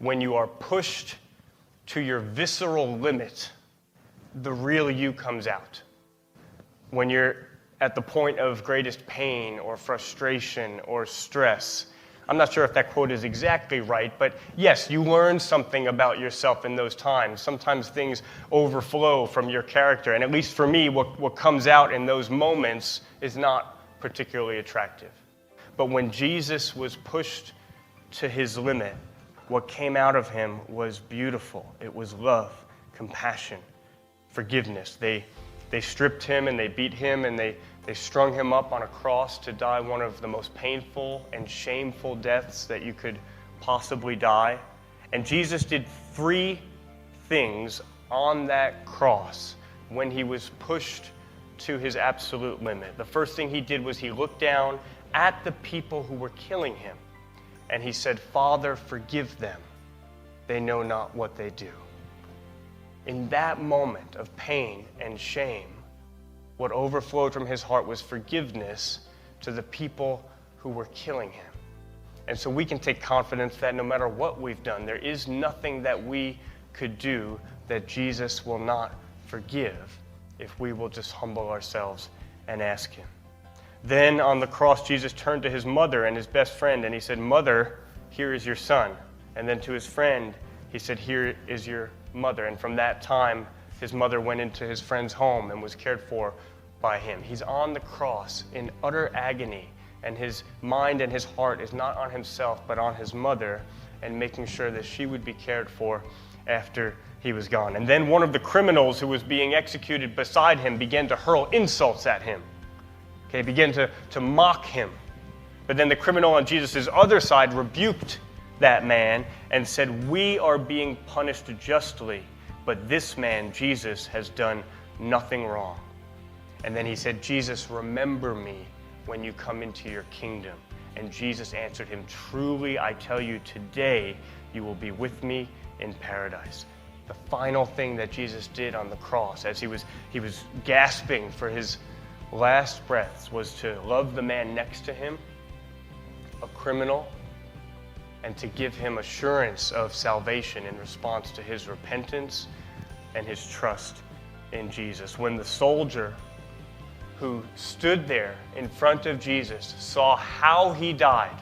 when you are pushed to your visceral limit, the real you comes out. When you're at the point of greatest pain or frustration or stress. I'm not sure if that quote is exactly right, but yes, you learn something about yourself in those times. Sometimes things overflow from your character, and at least for me, what comes out in those moments is not particularly attractive. But when Jesus was pushed to his limit, what came out of him was beautiful. It was love, compassion, forgiveness. They stripped him and they beat him and they strung him up on a cross to die one of the most painful and shameful deaths that you could possibly die. And Jesus did 3 things on that cross when he was pushed to his absolute limit. The first thing he did was he looked down at the people who were killing him and he said, "Father, forgive them. They know not what they do." In that moment of pain and shame, what overflowed from his heart was forgiveness to the people who were killing him. And so we can take confidence that no matter what we've done, there is nothing that we could do that Jesus will not forgive if we will just humble ourselves and ask him. Then on the cross, Jesus turned to his mother and his best friend, and he said, "Mother, here is your son." And then to his friend, he said, "Here is your mother." And from that time, his mother went into his friend's home and was cared for by him. He's on the cross in utter agony, and his mind and his heart is not on himself, but on his mother, and making sure that she would be cared for after he was gone. And then one of the criminals who was being executed beside him began to hurl insults at him. Okay, began to mock him. But then the criminal on Jesus' other side rebuked that man and said, "We are being punished justly, but this man, Jesus, has done nothing wrong." And then he said, "Jesus, remember me when you come into your kingdom." And Jesus answered him, "Truly, I tell you, today you will be with me in paradise." The final thing that Jesus did on the cross as he was gasping for his last breaths was to love the man next to him, a criminal, and to give him assurance of salvation in response to his repentance and his trust in Jesus. When the soldier who stood there in front of Jesus saw how he died,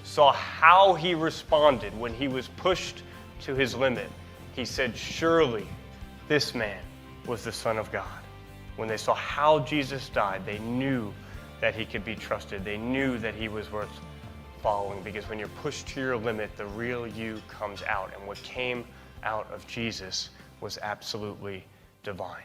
saw how he responded when he was pushed to his limit, he said, "Surely this man was the Son of God." When they saw how Jesus died, they knew that he could be trusted. They knew that he was worth following, because when you're pushed to your limit, the real you comes out. And what came out of Jesus was absolutely divine.